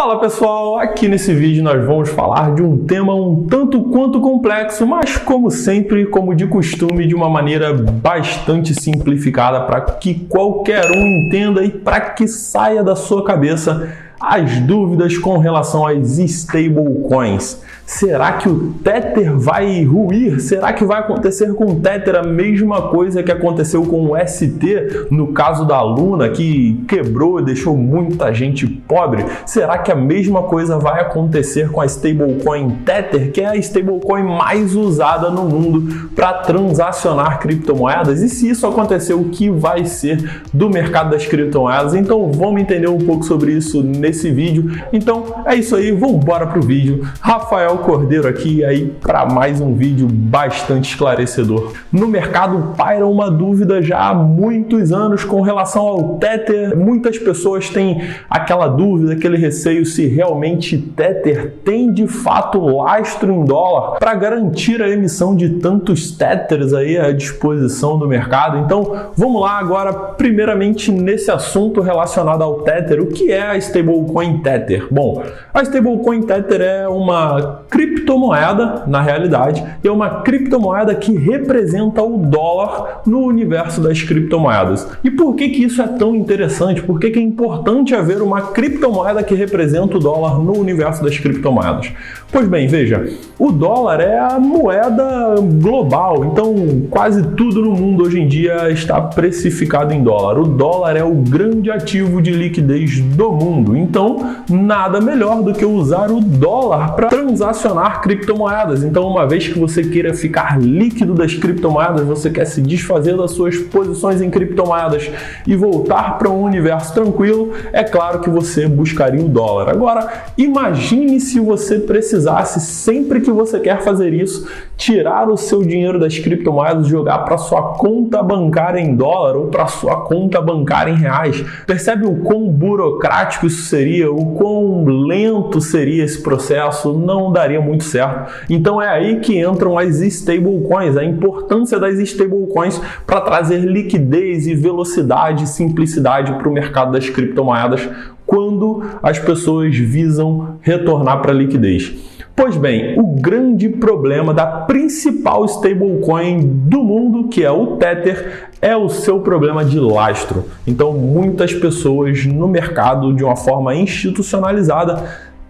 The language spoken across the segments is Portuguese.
Fala pessoal, aqui nesse vídeo nós vamos falar de um tema um tanto quanto complexo, mas como sempre, como de costume, de uma maneira bastante simplificada para que qualquer um entenda e para que saia da sua cabeça as dúvidas com relação às stablecoins. Será que o Tether vai ruir? Será que vai acontecer com o Tether a mesma coisa que aconteceu com o ST no caso da Luna, que quebrou e deixou muita gente pobre? Será que a mesma coisa vai acontecer com a stablecoin Tether, que é a stablecoin mais usada no mundo para transacionar criptomoedas? E se isso acontecer, o que vai ser do mercado das criptomoedas? Então vamos entender um pouco sobre isso nesse vídeo. Então é isso aí, vamos embora pro vídeo. Rafael Cordeiro aqui aí para mais um vídeo bastante esclarecedor. No mercado paira uma dúvida já há muitos anos com relação ao Tether. Muitas pessoas têm aquela dúvida, aquele receio se realmente Tether tem de fato lastro em dólar para garantir a emissão de tantos Tethers aí à disposição do mercado. Então vamos lá agora primeiramente nesse assunto relacionado ao Tether. O que é a stablecoin Tether? Bom, a stablecoin Tether é uma criptomoeda, na realidade, é uma criptomoeda que representa o dólar no universo das criptomoedas. E por que isso é tão interessante? Por que é importante haver uma criptomoeda que representa o dólar no universo das criptomoedas? Pois bem, veja, o dólar é a moeda global, então quase tudo no mundo hoje em dia está precificado em dólar. O dólar é o grande ativo de liquidez do mundo, então nada melhor do que usar o dólar para transacionar criptomoedas. Então, uma vez que você queira ficar líquido das criptomoedas, você quer se desfazer das suas posições em criptomoedas e voltar para um universo tranquilo, é claro que você buscaria o dólar. Agora, imagine se você precisasse, sempre que você quer fazer isso, tirar o seu dinheiro das criptomoedas e jogar para sua conta bancária em dólar ou para sua conta bancária em reais. Percebe o quão burocrático isso seria? O quão lento seria esse processo? Não daria muito certo. Então é aí que entram as stablecoins, a importância das stablecoins para trazer liquidez e velocidade e simplicidade para o mercado das criptomoedas quando as pessoas visam retornar para a liquidez. Pois bem, o grande problema da principal stablecoin do mundo, que é o Tether, é o seu problema de lastro. Então, muitas pessoas no mercado, de uma forma institucionalizada,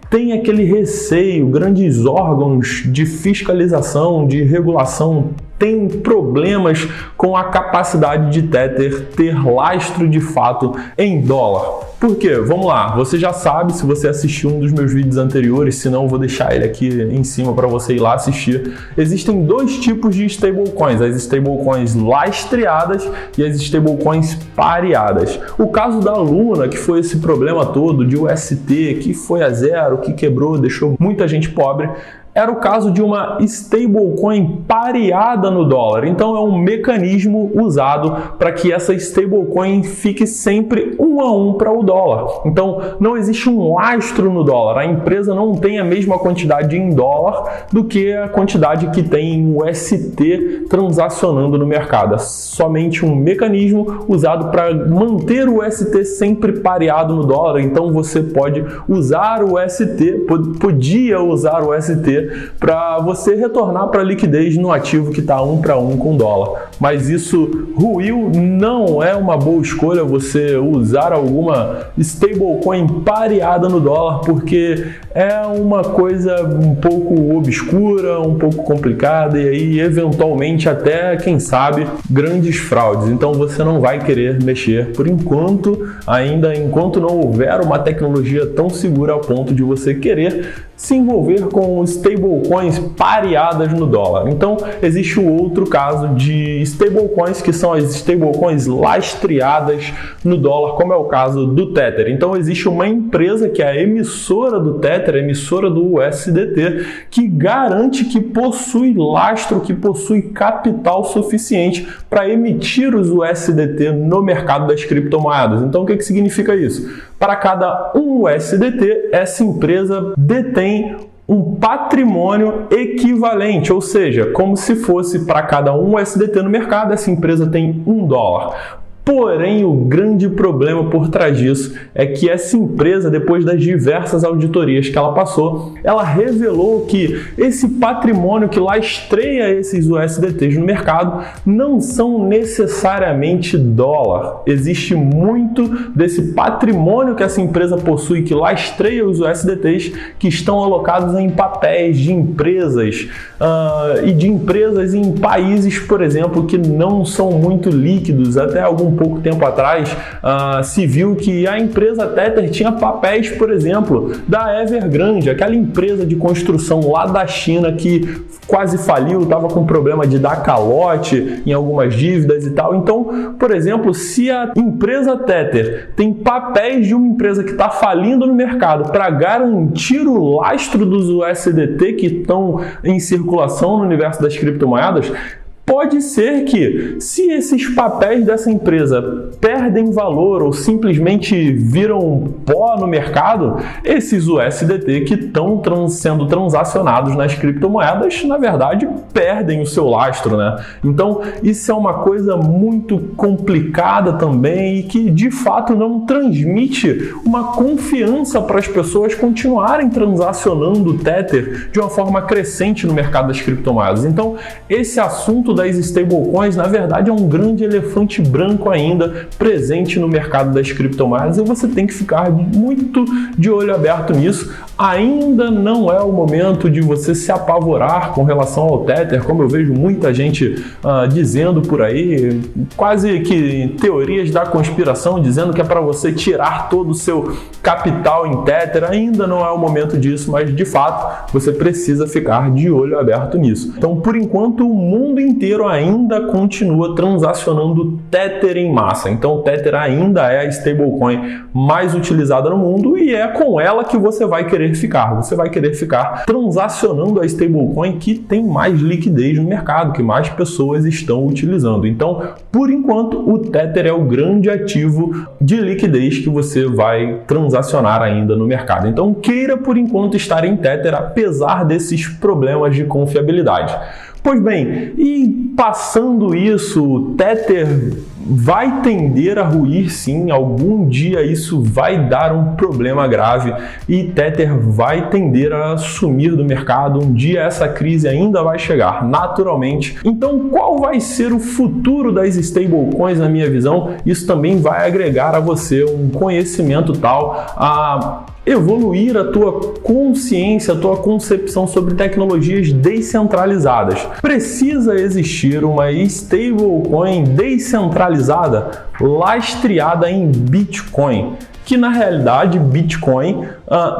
têm aquele receio, grandes órgãos de fiscalização, de regulação, têm problemas com a capacidade de Tether ter lastro de fato em dólar. Por quê? Vamos lá, você já sabe, se você assistiu um dos meus vídeos anteriores, se não eu vou deixar ele aqui em cima para você ir lá assistir. Existem dois tipos de stablecoins, as stablecoins lastreadas e as stablecoins pareadas. O caso da Luna, que foi esse problema todo de UST, que foi a zero, que quebrou, deixou muita gente pobre, era o caso de uma stablecoin pareada no dólar. Então é um mecanismo usado para que essa stablecoin fique sempre 1 a 1 para o dólar. Então não existe um lastro no dólar. A empresa não tem a mesma quantidade em dólar do que a quantidade que tem em UST transacionando no mercado. É somente um mecanismo usado para manter o UST sempre pareado no dólar. Então você pode usar o UST, podia usar o UST para você retornar para a liquidez no ativo que está 1 para 1 com o dólar. Mas isso ruiu, não é uma boa escolha você usar alguma stablecoin pareada no dólar, porque é uma coisa um pouco obscura, um pouco complicada e aí eventualmente até, quem sabe, grandes fraudes. Então você não vai querer mexer por enquanto, ainda enquanto não houver uma tecnologia tão segura ao ponto de você querer se envolver com stablecoins pareadas no dólar. Então existe o outro caso de stablecoins, que são as stablecoins lastreadas no dólar, como é o caso do Tether. Então existe uma empresa que é a emissora do Tether, a emissora do USDT, que garante que possui lastro, que possui capital suficiente para emitir os USDT no mercado das criptomoedas. Então o que significa isso? Para cada um USDT, essa empresa detém um patrimônio equivalente, ou seja, como se fosse para cada um USDT no mercado, essa empresa tem $1. Porém, o grande problema por trás disso é que essa empresa, depois das diversas auditorias que ela passou, ela revelou que esse patrimônio que lastreia esses USDTs no mercado não são necessariamente dólar. Existe muito desse patrimônio que essa empresa possui que lastreia os USDTs que estão alocados em papéis de empresas e de empresas em países, por exemplo, que não são muito líquidos. Até algum pouco tempo atrás se viu que a empresa Tether tinha papéis, por exemplo, da Evergrande, aquela empresa de construção lá da China que quase faliu, estava com problema de dar calote em algumas dívidas e tal. Então, por exemplo, se a empresa Tether tem papéis de uma empresa que está falindo no mercado para garantir o lastro dos USDT que estão em circulação no universo das criptomoedas, pode ser que, se esses papéis dessa empresa perdem valor ou simplesmente viram pó no mercado, esses USDT que estão sendo transacionados nas criptomoedas, na verdade, perdem o seu lastro, né? Então, isso é uma coisa muito complicada também e que, de fato, não transmite uma confiança para as pessoas continuarem transacionando o Tether de uma forma crescente no mercado das criptomoedas. Então, esse assunto das stablecoins, na verdade, é um grande elefante branco ainda presente no mercado das criptomoedas e você tem que ficar muito de olho aberto nisso. Ainda não é o momento de você se apavorar com relação ao Tether, como eu vejo muita gente dizendo por aí, quase que teorias da conspiração, dizendo que é para você tirar todo o seu capital em Tether. Ainda não é o momento disso, mas de fato você precisa ficar de olho aberto nisso. Então, por enquanto, o mundo inteiro ainda continua transacionando Tether em massa. Então, o Tether ainda é a stablecoin mais utilizada no mundo e é com ela que você vai querer ficar. Você vai querer ficar transacionando a stablecoin que tem mais liquidez no mercado, que mais pessoas estão utilizando. Então, por enquanto, o Tether é o grande ativo de liquidez que você vai transacionar ainda no mercado. Então, queira por enquanto estar em Tether, apesar desses problemas de confiabilidade. Pois bem, e passando isso, o Tether vai tender a ruir sim, algum dia isso vai dar um problema grave e Tether vai tender a sumir do mercado, um dia essa crise ainda vai chegar, naturalmente. Então, qual vai ser o futuro das stablecoins na minha visão? Isso também vai agregar a você um conhecimento tal a evoluir a tua consciência, a tua concepção sobre tecnologias descentralizadas. Precisa existir uma stablecoin descentralizada lastreada em Bitcoin, que na realidade Bitcoin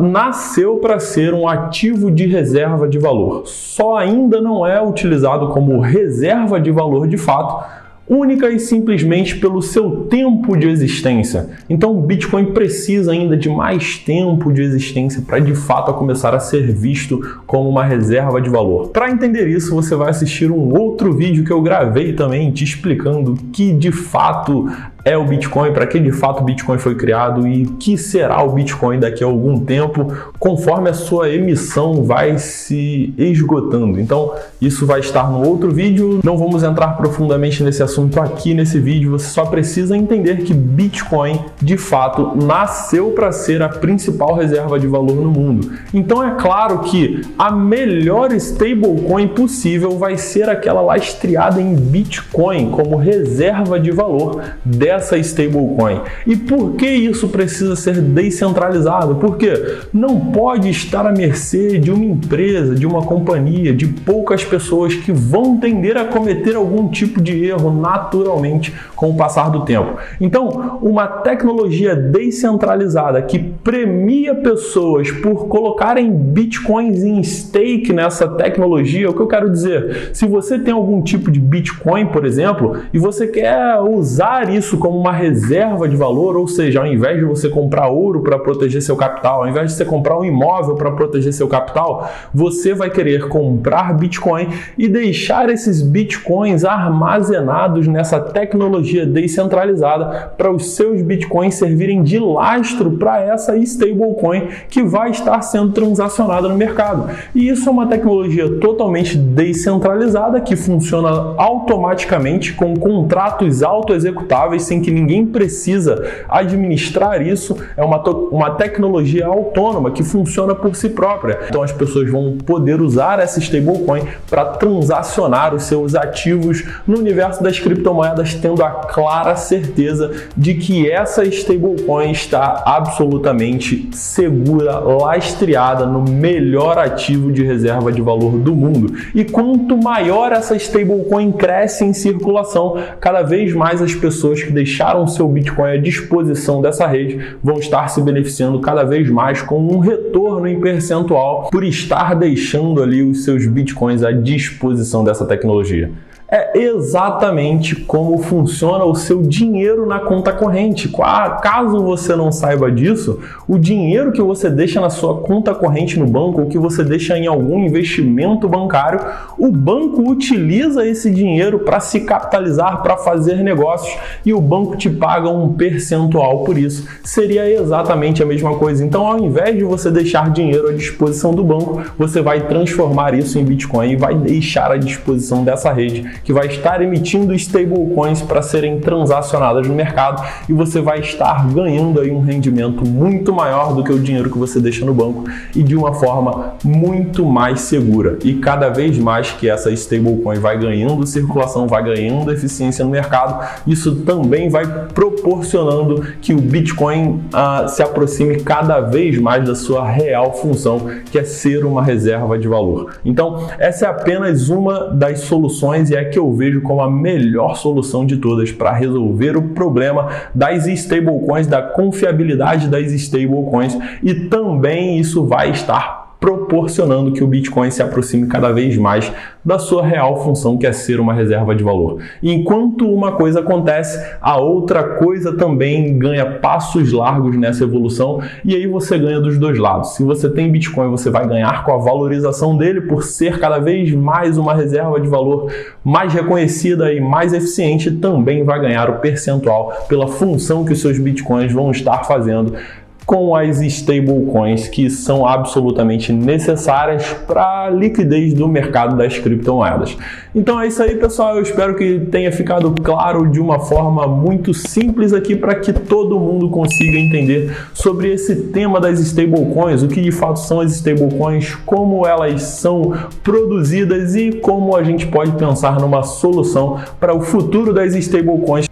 nasceu para ser um ativo de reserva de valor. Só ainda não é utilizado como reserva de valor de fato, única e simplesmente pelo seu tempo de existência. Então o Bitcoin precisa ainda de mais tempo de existência para de fato começar a ser visto como uma reserva de valor. Para entender isso, você vai assistir um outro vídeo que eu gravei também te explicando que de fato é o Bitcoin, para que de fato o Bitcoin foi criado e que será o Bitcoin daqui a algum tempo, conforme a sua emissão vai se esgotando. Então, isso vai estar no outro vídeo. Não vamos entrar profundamente nesse assunto aqui nesse vídeo. Você só precisa entender que Bitcoin, de fato, nasceu para ser a principal reserva de valor no mundo. Então, é claro que a melhor stablecoin possível vai ser aquela lastreada em Bitcoin como reserva de valor dessa stablecoin. E por que isso precisa ser descentralizado? Porque não pode estar à mercê de uma empresa, de uma companhia, de poucas pessoas que vão tender a cometer algum tipo de erro naturalmente com o passar do tempo. Então, uma tecnologia descentralizada que premia pessoas por colocarem bitcoins em stake nessa tecnologia, o que eu quero dizer? Se você tem algum tipo de Bitcoin, por exemplo, e você quer usar isso como uma reserva de valor, ou seja, ao invés de você comprar ouro para proteger seu capital, ao invés de você comprar um imóvel para proteger seu capital, você vai querer comprar Bitcoin e deixar esses Bitcoins armazenados nessa tecnologia descentralizada para os seus Bitcoins servirem de lastro para essa stablecoin que vai estar sendo transacionada no mercado. E isso é uma tecnologia totalmente descentralizada que funciona automaticamente com contratos autoexecutáveis sem que ninguém precisa administrar isso. É uma tecnologia autônoma que funciona por si própria. Então as pessoas vão poder usar essa stablecoin para transacionar os seus ativos no universo das criptomoedas, tendo a clara certeza de que essa stablecoin está absolutamente segura, lastreada no melhor ativo de reserva de valor do mundo. E quanto maior essa stablecoin cresce em circulação, cada vez mais as pessoas que deixaram seu Bitcoin à disposição dessa rede vão estar se beneficiando cada vez mais com um retorno em percentual por estar deixando ali os seus Bitcoins à disposição dessa tecnologia. É exatamente como funciona o seu dinheiro na conta corrente. Caso você não saiba disso, o dinheiro que você deixa na sua conta corrente no banco ou que você deixa em algum investimento bancário, o banco utiliza esse dinheiro para se capitalizar, para fazer negócios, e o banco te paga um percentual por isso. Seria exatamente a mesma coisa. Então, ao invés de você deixar dinheiro à disposição do banco, você vai transformar isso em Bitcoin e vai deixar à disposição dessa rede, que vai estar emitindo stablecoins para serem transacionadas no mercado, e você vai estar ganhando aí um rendimento muito maior do que o dinheiro que você deixa no banco e de uma forma muito mais segura. E cada vez mais que essa stablecoin vai ganhando circulação, vai ganhando eficiência no mercado, isso também vai proporcionando que o Bitcoin se aproxime cada vez mais da sua real função, que é ser uma reserva de valor. Então, essa é apenas uma das soluções, e é que eu vejo como a melhor solução de todas para resolver o problema das stablecoins, da confiabilidade das stablecoins, e também isso vai estar proporcionando que o Bitcoin se aproxime cada vez mais da sua real função, que é ser uma reserva de valor. E enquanto uma coisa acontece, a outra coisa também ganha passos largos nessa evolução, e aí você ganha dos dois lados. Se você tem Bitcoin, você vai ganhar com a valorização dele por ser cada vez mais uma reserva de valor mais reconhecida e mais eficiente, também vai ganhar o percentual pela função que os seus Bitcoins vão estar fazendo com as stablecoins, que são absolutamente necessárias para a liquidez do mercado das criptomoedas. Então é isso aí, pessoal. Eu espero que tenha ficado claro de uma forma muito simples aqui, para que todo mundo consiga entender sobre esse tema das stablecoins, o que de fato são as stablecoins, como elas são produzidas e como a gente pode pensar numa solução para o futuro das stablecoins.